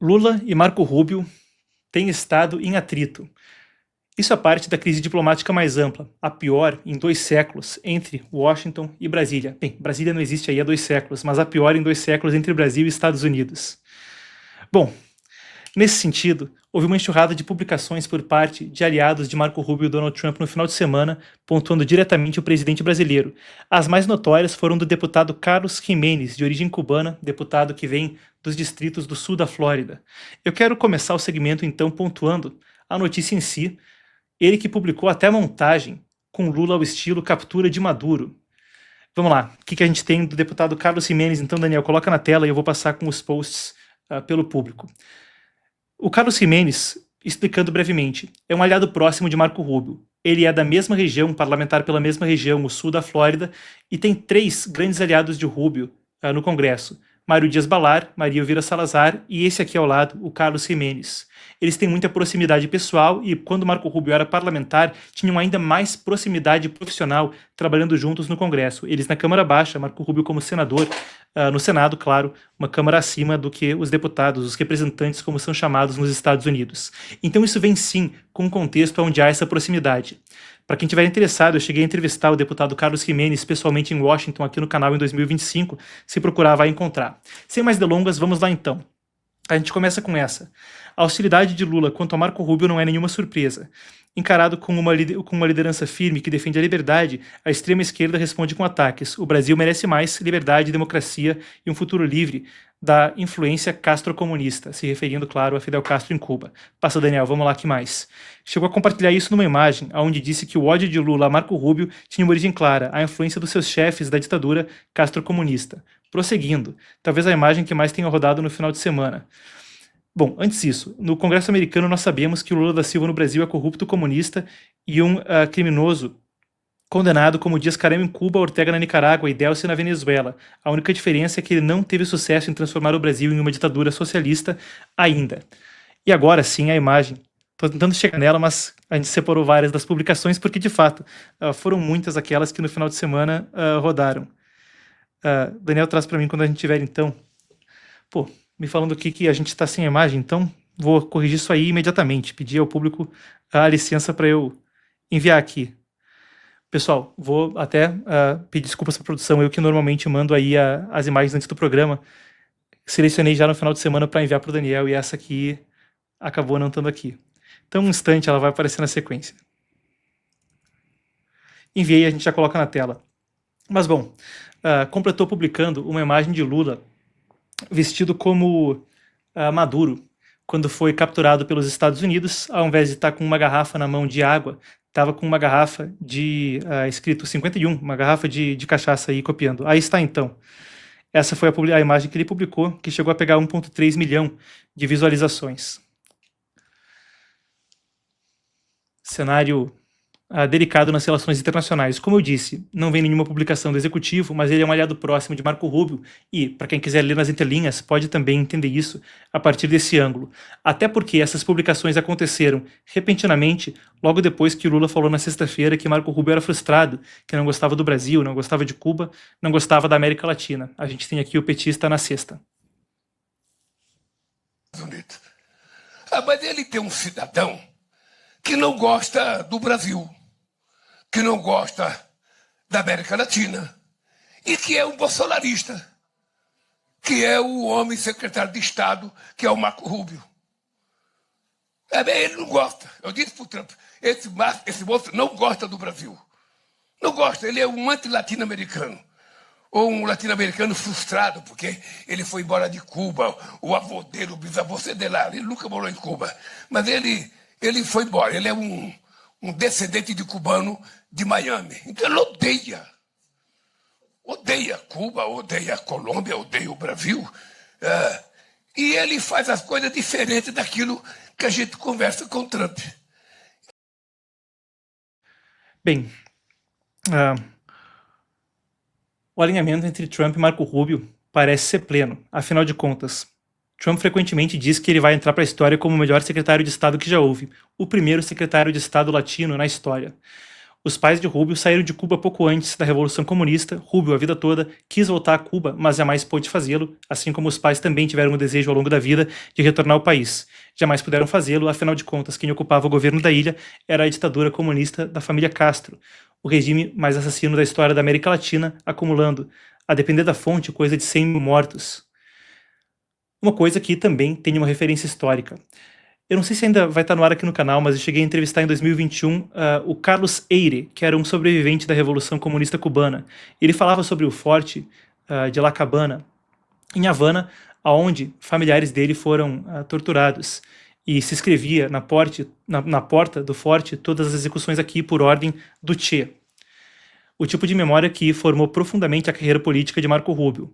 Lula e Marco Rubio têm estado em atrito. Isso é parte da crise diplomática mais ampla, a pior em 2 séculos entre Washington e Brasília. Bem, Brasília não existe aí há 2 séculos, mas a pior em 2 séculos entre Brasil e Estados Unidos. Bom, nesse sentido, houve uma enxurrada de publicações por parte de aliados de Marco Rubio e Donald Trump no final de semana, pontuando diretamente o presidente brasileiro. As mais notórias foram do deputado Carlos Giménez, de origem cubana, deputado que vem dos distritos do sul da Flórida. Eu quero começar o segmento então pontuando a notícia em si, ele que publicou até a montagem com Lula ao estilo captura de Maduro. Vamos lá, o que a gente tem do deputado Carlos Giménez? Então, Daniel, coloca na tela e eu vou passar com os posts pelo público. O Carlos Giménez, explicando brevemente, é um aliado próximo de Marco Rubio. Ele é da mesma região, parlamentar pela mesma região, o sul da Flórida, e tem 3 grandes aliados de Rubio no Congresso. Mário Dias Balart, Maria Elvira Salazar e esse aqui ao lado, o Carlos Giménez. Eles têm muita proximidade pessoal e, quando Marco Rubio era parlamentar, tinham ainda mais proximidade profissional trabalhando juntos no Congresso. Eles na Câmara Baixa, Marco Rubio como senador, no Senado, claro, uma Câmara acima do que os deputados, os representantes, como são chamados nos Estados Unidos. Então isso vem sim com um contexto onde há essa proximidade. Para quem estiver interessado, eu cheguei a entrevistar o deputado Carlos Giménez pessoalmente em Washington, aqui no canal em 2025. Se procurar, vai encontrar. Sem mais delongas, vamos lá então. A gente começa com essa. A hostilidade de Lula quanto a Marco Rubio não é nenhuma surpresa. Encarado com uma liderança firme que defende a liberdade, a extrema esquerda responde com ataques. O Brasil merece mais liberdade, democracia e um futuro livre da influência castrocomunista, se referindo, claro, a Fidel Castro em Cuba. Passa, Daniel, vamos lá, que mais? Chegou a compartilhar isso numa imagem, onde disse que o ódio de Lula a Marco Rubio tinha uma origem clara, a influência dos seus chefes da ditadura castrocomunista. Prosseguindo, talvez a imagem que mais tenha rodado no final de semana. Bom, antes disso, no Congresso americano nós sabemos que o Lula da Silva no Brasil é corrupto comunista e um criminoso condenado como Díaz-Canel em Cuba, Ortega na Nicarágua e Delcy na Venezuela. A única diferença é que ele não teve sucesso em transformar o Brasil em uma ditadura socialista ainda. E agora sim a imagem. Estou tentando chegar nela, mas a gente separou várias das publicações porque, de fato, foram muitas aquelas que no final de semana rodaram. Daniel traz para mim quando a gente tiver, então. Pô, me falando aqui que a gente está sem imagem, então vou corrigir isso aí imediatamente. Pedir ao público a licença para eu enviar aqui. Pessoal, vou até pedir desculpas para a produção, eu que normalmente mando aí as imagens antes do programa. Selecionei já no final de semana para enviar para o Daniel e essa aqui acabou não estando aqui. Então, um instante, ela vai aparecer na sequência. Enviei, a gente já coloca na tela. Mas, bom, completou publicando uma imagem de Lula vestido como Maduro, quando foi capturado pelos Estados Unidos, ao invés de estar com uma garrafa na mão de água, estava com uma garrafa de, escrito 51, uma garrafa de cachaça aí copiando. Aí está então. Essa foi a imagem que ele publicou, que chegou a pegar 1,3 milhão de visualizações. Cenário delicado nas relações internacionais. Como eu disse, não vem nenhuma publicação do executivo, mas ele é um aliado próximo de Marco Rubio e, para quem quiser ler nas entrelinhas, pode também entender isso a partir desse ângulo. Até porque essas publicações aconteceram repentinamente, logo depois que Lula falou na sexta-feira que Marco Rubio era frustrado, que não gostava do Brasil, não gostava de Cuba, não gostava da América Latina. A gente tem aqui o petista na sexta. Mas ele tem um cidadão que não gosta do Brasil, que não gosta da América Latina e que é um bolsonarista, que é o homem secretário de Estado, que é o Marco Rubio. Ele não gosta. Eu disse para o Trump, esse moço não gosta do Brasil. Não gosta, ele é um anti-latino-americano. Ou um latino-americano frustrado, porque ele foi embora de Cuba, o avô dele, o bisavô dele lá, ele nunca morou em Cuba. Mas ele foi embora, ele é um descendente de cubano de Miami. Então ele odeia Cuba, odeia a Colômbia, odeia o Brasil. E ele faz as coisas diferentes daquilo que a gente conversa com o Trump. Bem, o alinhamento entre Trump e Marco Rubio parece ser pleno. Afinal de contas, Trump frequentemente diz que ele vai entrar para a história como o melhor secretário de Estado que já houve, o primeiro secretário de Estado latino na história. Os pais de Rubio saíram de Cuba pouco antes da Revolução Comunista. Rubio, a vida toda, quis voltar a Cuba, mas jamais pôde fazê-lo, assim como os pais também tiveram o desejo ao longo da vida de retornar ao país. Jamais puderam fazê-lo, afinal de contas, quem ocupava o governo da ilha era a ditadura comunista da família Castro, o regime mais assassino da história da América Latina, acumulando, a depender da fonte, coisa de 100 mil mortos. Uma coisa que também tem uma referência histórica. Eu não sei se ainda vai estar no ar aqui no canal, mas eu cheguei a entrevistar em 2021 o Carlos Eire, que era um sobrevivente da Revolução Comunista Cubana. Ele falava sobre o forte de La Cabana, em Havana, onde familiares dele foram torturados. E se escrevia na porta do forte todas as execuções aqui por ordem do Che. O tipo de memória que formou profundamente a carreira política de Marco Rubio.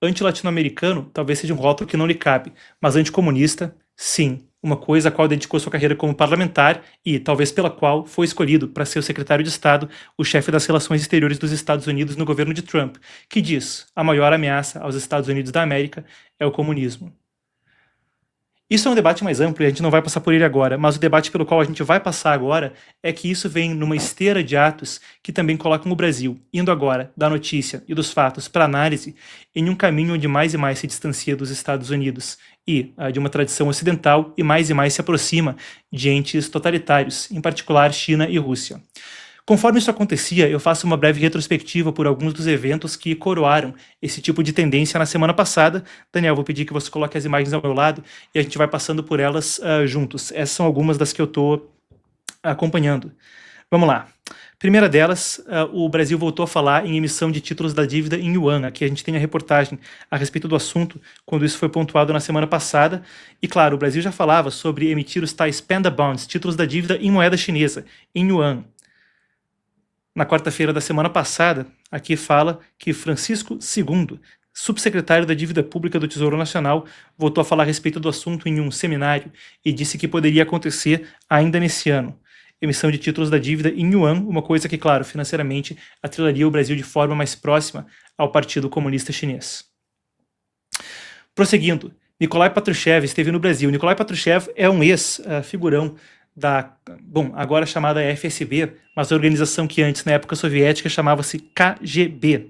Anti-latino-americano talvez seja um rótulo que não lhe cabe, mas anticomunista, sim. Uma coisa a qual dedicou sua carreira como parlamentar e, talvez pela qual, foi escolhido para ser o secretário de Estado, o chefe das relações exteriores dos Estados Unidos no governo de Trump, que diz: a maior ameaça aos Estados Unidos da América é o comunismo. Isso é um debate mais amplo e a gente não vai passar por ele agora, mas o debate pelo qual a gente vai passar agora é que isso vem numa esteira de atos que também colocam o Brasil, indo agora da notícia e dos fatos para análise, em um caminho onde mais e mais se distancia dos Estados Unidos e de uma tradição ocidental e mais se aproxima de entes totalitários, em particular China e Rússia. Conforme isso acontecia, eu faço uma breve retrospectiva por alguns dos eventos que coroaram esse tipo de tendência na semana passada. Daniel, vou pedir que você coloque as imagens ao meu lado e a gente vai passando por elas juntos. Essas são algumas das que eu estou acompanhando. Vamos lá. Primeira delas, o Brasil voltou a falar em emissão de títulos da dívida em yuan. Aqui a gente tem a reportagem a respeito do assunto, quando isso foi pontuado na semana passada. E claro, o Brasil já falava sobre emitir os tais panda bonds, títulos da dívida em moeda chinesa, em yuan. Na quarta-feira da semana passada, aqui fala que Francisco II, subsecretário da Dívida Pública do Tesouro Nacional, voltou a falar a respeito do assunto em um seminário e disse que poderia acontecer ainda nesse ano. Emissão de títulos da dívida em yuan, uma coisa que, claro, financeiramente atrelaria o Brasil de forma mais próxima ao Partido Comunista Chinês. Prosseguindo, Nikolai Patrushev esteve no Brasil. Nikolai Patrushev é um ex-figurão agora chamada FSB, mas a organização que antes, na época soviética, chamava-se KGB.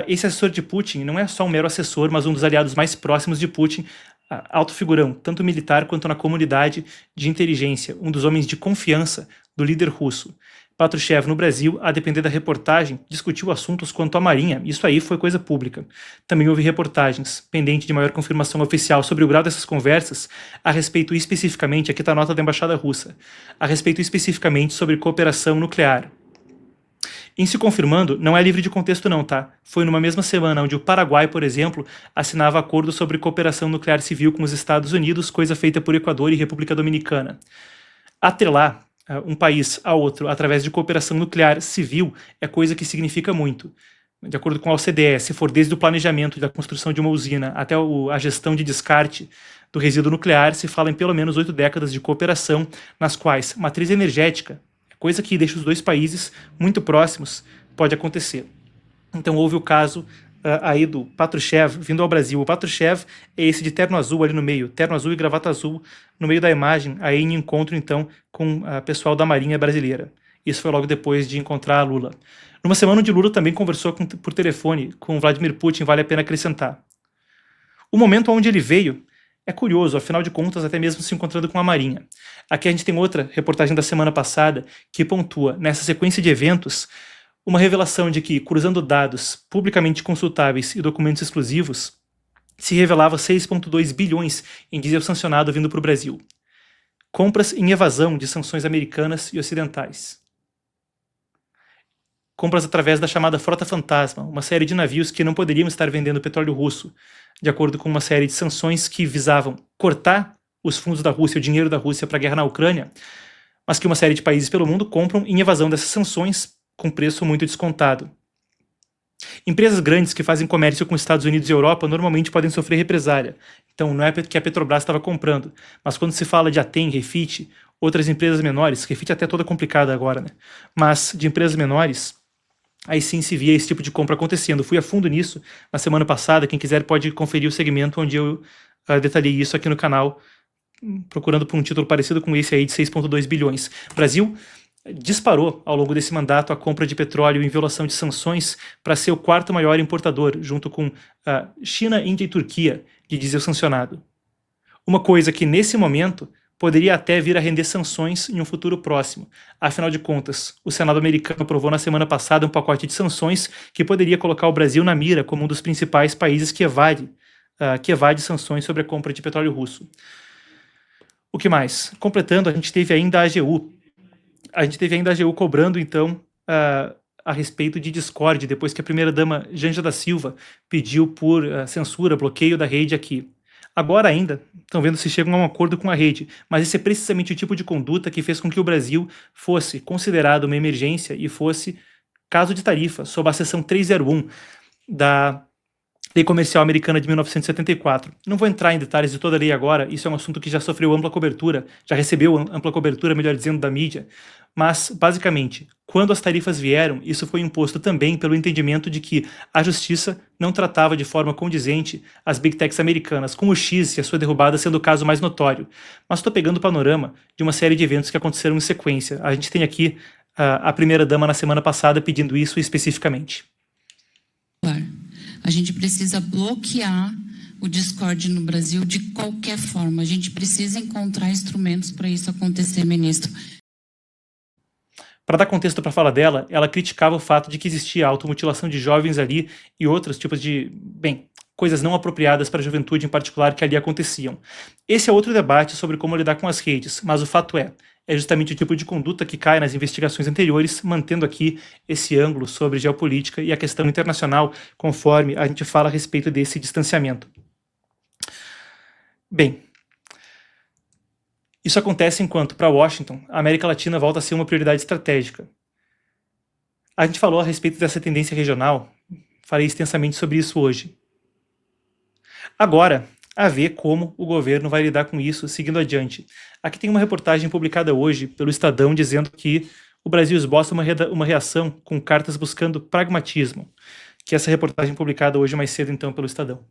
Esse assessor de Putin não é só um mero assessor, mas um dos aliados mais próximos de Putin, alto figurão, tanto militar quanto na comunidade de inteligência, um dos homens de confiança do líder russo. Patrushev, no Brasil, a depender da reportagem, discutiu assuntos quanto à Marinha. Isso aí foi coisa pública. Também houve reportagens, pendente de maior confirmação oficial sobre o grau dessas conversas, a respeito especificamente, aqui está a nota da Embaixada Russa, a respeito especificamente sobre cooperação nuclear. Em se confirmando, não é livre de contexto não, tá? Foi numa mesma semana onde o Paraguai, por exemplo, assinava acordo sobre cooperação nuclear civil com os Estados Unidos, coisa feita por Equador e República Dominicana. Atrelar um país a outro através de cooperação nuclear civil é coisa que significa muito. De acordo com a OCDE, se for desde o planejamento da construção de uma usina até a gestão de descarte do resíduo nuclear, se fala em pelo menos 8 décadas de cooperação, nas quais matriz energética, coisa que deixa os dois países muito próximos, pode acontecer. Então houve o caso aí do Patrushev vindo ao Brasil. O Patrushev é esse de terno azul ali no meio, terno azul e gravata azul no meio da imagem, aí em encontro então com o pessoal da Marinha Brasileira. Isso foi logo depois de encontrar Lula. Numa semana onde Lula também conversou por telefone com Vladimir Putin, vale a pena acrescentar. O momento onde ele veio é curioso, afinal de contas, até mesmo se encontrando com a Marinha. Aqui a gente tem outra reportagem da semana passada que pontua, nessa sequência de eventos, uma revelação de que, cruzando dados publicamente consultáveis e documentos exclusivos, se revelava 6,2 bilhões em diesel sancionado vindo para o Brasil. Compras em evasão de sanções americanas e ocidentais. Compras através da chamada Frota Fantasma, uma série de navios que não poderiam estar vendendo petróleo russo, de acordo com uma série de sanções que visavam cortar os fundos da Rússia, o dinheiro da Rússia para a guerra na Ucrânia, mas que uma série de países pelo mundo compram em evasão dessas sanções com preço muito descontado. Empresas grandes que fazem comércio com Estados Unidos e Europa normalmente podem sofrer represália. Então não é que a Petrobras estava comprando, mas quando se fala de Atem, Refit, outras empresas menores, Refit até é toda complicada agora, né? Mas de empresas menores, aí sim se via esse tipo de compra acontecendo. Fui a fundo nisso na semana passada, quem quiser pode conferir o segmento onde eu detalhei isso aqui no canal, procurando por um título parecido com esse aí de 6,2 bilhões. Brasil disparou ao longo desse mandato a compra de petróleo em violação de sanções para ser o quarto maior importador, junto com China, Índia e Turquia, de diesel sancionado. Uma coisa que, nesse momento, poderia até vir a render sanções em um futuro próximo. Afinal de contas, o Senado americano aprovou na semana passada um pacote de sanções que poderia colocar o Brasil na mira como um dos principais países que evade sanções sobre a compra de petróleo russo. O que mais? Completando, a gente teve ainda a AGU. A gente teve ainda a AGU cobrando, então, a respeito de Discord, depois que a primeira-dama Janja da Silva pediu por censura, bloqueio da rede aqui. Agora ainda, estão vendo se chegam a um acordo com a rede, mas esse é precisamente o tipo de conduta que fez com que o Brasil fosse considerado uma emergência e fosse caso de tarifa, sob a seção 301 da Lei Comercial Americana de 1974. Não vou entrar em detalhes de toda a lei agora, isso é um assunto que já sofreu ampla cobertura, já recebeu ampla cobertura, melhor dizendo, da mídia, mas, basicamente, quando as tarifas vieram, isso foi imposto também pelo entendimento de que a justiça não tratava de forma condizente as big techs americanas, com o X e a sua derrubada sendo o caso mais notório. Mas estou pegando o panorama de uma série de eventos que aconteceram em sequência. A gente tem aqui a primeira-dama na semana passada pedindo isso especificamente. A gente precisa bloquear o Discord no Brasil de qualquer forma. A gente precisa encontrar instrumentos para isso acontecer, ministro. Para dar contexto para a fala dela, ela criticava o fato de que existia automutilação de jovens ali e outros tipos de, coisas não apropriadas para a juventude em particular que ali aconteciam. Esse é outro debate sobre como lidar com as redes, mas o fato é justamente o tipo de conduta que cai nas investigações anteriores, mantendo aqui esse ângulo sobre geopolítica e a questão internacional, conforme a gente fala a respeito desse distanciamento. Bem, isso acontece enquanto, para Washington, a América Latina volta a ser uma prioridade estratégica. A gente falou a respeito dessa tendência regional, falei extensamente sobre isso hoje. Agora, a ver como o governo vai lidar com isso seguindo adiante. Aqui tem uma reportagem publicada hoje pelo Estadão dizendo que o Brasil esboça uma reação com cartas buscando pragmatismo, que essa reportagem publicada hoje mais cedo então pelo Estadão.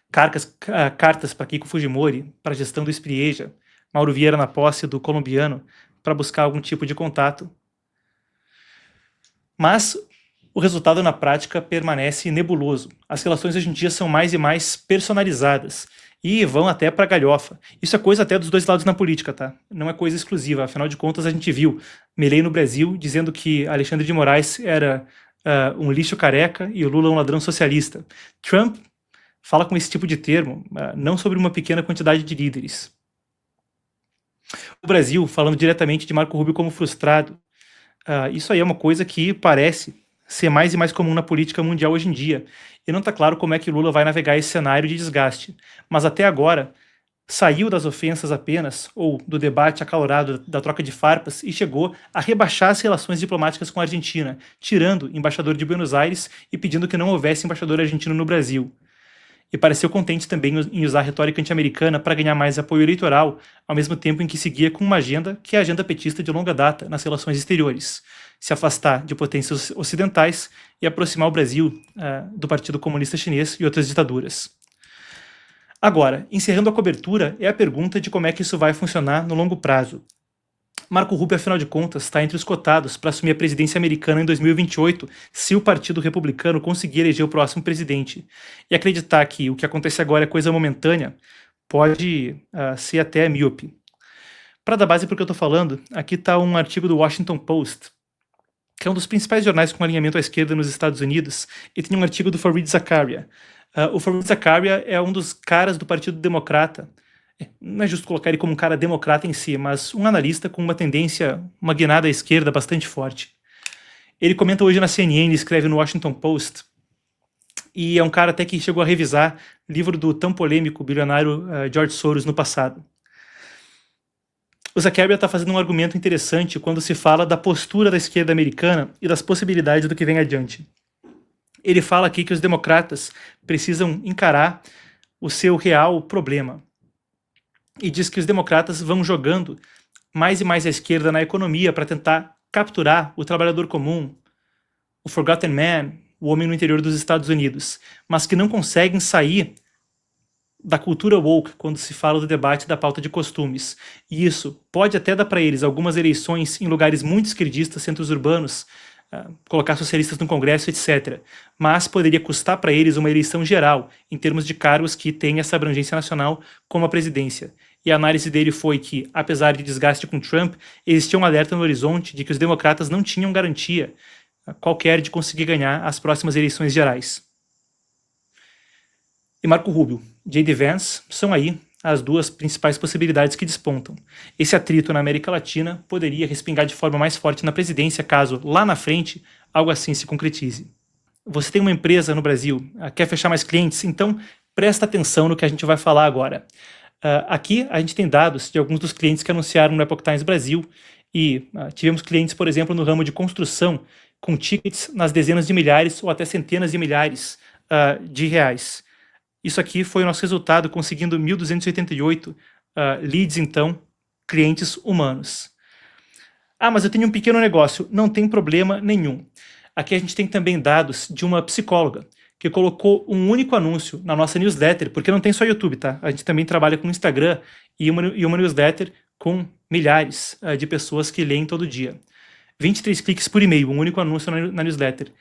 Cartas para Keiko Fujimori, para a gestão do Sprieja, Mauro Vieira na posse do colombiano, para buscar algum tipo de contato. Mas o resultado na prática permanece nebuloso. As relações hoje em dia são mais e mais personalizadas e vão até para galhofa. Isso é coisa até dos dois lados na política, tá? Não é coisa exclusiva. Afinal de contas, a gente viu Milei no Brasil dizendo que Alexandre de Moraes era um lixo careca e o Lula um ladrão socialista. Trump fala com esse tipo de termo, não sobre uma pequena quantidade de líderes. O Brasil, falando diretamente de Marco Rubio como frustrado, isso aí é uma coisa que parece ser mais e mais comum na política mundial hoje em dia, e não está claro como é que Lula vai navegar esse cenário de desgaste. Mas até agora, saiu das ofensas apenas, ou do debate acalorado da troca de farpas, e chegou a rebaixar as relações diplomáticas com a Argentina, tirando o embaixador de Buenos Aires e pedindo que não houvesse embaixador argentino no Brasil. E pareceu contente também em usar a retórica anti-americana para ganhar mais apoio eleitoral, ao mesmo tempo em que seguia com uma agenda que é a agenda petista de longa data nas relações exteriores: se afastar de potências ocidentais e aproximar o Brasil do Partido Comunista Chinês e outras ditaduras. Agora, encerrando a cobertura, é a pergunta de como é que isso vai funcionar no longo prazo. Marco Rubio, afinal de contas, está entre os cotados para assumir a presidência americana em 2028, se o Partido Republicano conseguir eleger o próximo presidente. E acreditar que o que acontece agora é coisa momentânea pode ser até míope. Para dar base para o que eu estou falando, aqui está um artigo do Washington Post, que é um dos principais jornais com alinhamento à esquerda nos Estados Unidos, e tem um artigo do Fareed Zakaria. O Fareed Zakaria é um dos caras do Partido Democrata. Não é justo colocar ele como um cara democrata em si, mas um analista com uma tendência, uma guinada à esquerda bastante forte. Ele comenta hoje na CNN, escreve no Washington Post, e é um cara até que chegou a revisar o livro do tão polêmico bilionário George Soros no passado. O Zakaria está fazendo um argumento interessante quando se fala da postura da esquerda americana e das possibilidades do que vem adiante. Ele fala aqui que os democratas precisam encarar o seu real problema. E diz que os democratas vão jogando mais e mais à esquerda na economia para tentar capturar o trabalhador comum, o forgotten man, o homem no interior dos Estados Unidos, mas que não conseguem sair da cultura woke quando se fala do debate da pauta de costumes. E isso pode até dar para eles algumas eleições em lugares muito esquerdistas, centros urbanos, colocar socialistas no Congresso, etc. Mas poderia custar para eles uma eleição geral, em termos de cargos que têm essa abrangência nacional, como a presidência. E a análise dele foi que, apesar de desgaste com Trump, existia um alerta no horizonte de que os democratas não tinham garantia qualquer de conseguir ganhar as próximas eleições gerais. E Marco Rubio, J.D. Vance são aí as duas principais possibilidades que despontam. Esse atrito na América Latina poderia respingar de forma mais forte na presidência caso, lá na frente, algo assim se concretize. Você tem uma empresa no Brasil, quer fechar mais clientes? Então presta atenção no que a gente vai falar agora. Aqui a gente tem dados de alguns dos clientes que anunciaram no Epoch Times Brasil e tivemos clientes, por exemplo, no ramo de construção, com tickets nas dezenas de milhares ou até centenas de milhares de reais. Isso aqui foi o nosso resultado, conseguindo 1.288 leads, então, clientes humanos. Mas eu tenho um pequeno negócio. Não tem problema nenhum. Aqui a gente tem também dados de uma psicóloga que colocou um único anúncio na nossa newsletter, porque não tem só YouTube, tá? A gente também trabalha com Instagram e uma newsletter com milhares de pessoas que leem todo dia. 23 cliques por e-mail, um único anúncio na newsletter.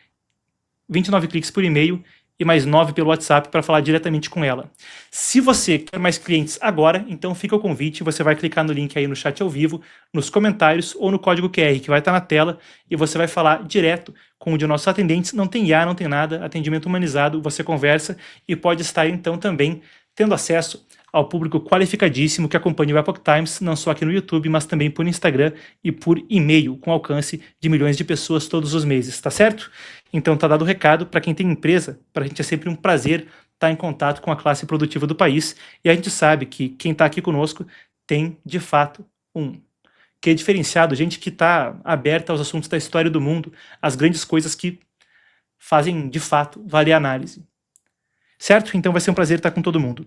29 cliques por e-mail e mais 9 pelo WhatsApp para falar diretamente com ela. Se você quer mais clientes agora, então fica o convite, você vai clicar no link aí no chat ao vivo, nos comentários ou no código QR que vai estar na tela e você vai falar direto com um de nossos atendentes, não tem IA, não tem nada, atendimento humanizado, você conversa e pode estar então também tendo acesso ao público qualificadíssimo que acompanha o Epoch Times, não só aqui no YouTube, mas também por Instagram e por e-mail, com alcance de milhões de pessoas todos os meses, tá certo? Então tá dado o recado para quem tem empresa, para a gente é sempre um prazer estar em contato com a classe produtiva do país, e a gente sabe que quem está aqui conosco tem, de fato, que é diferenciado, gente que está aberta aos assuntos da história do mundo, as grandes coisas que fazem, de fato, valer a análise. Certo? Então vai ser um prazer estar com todo mundo.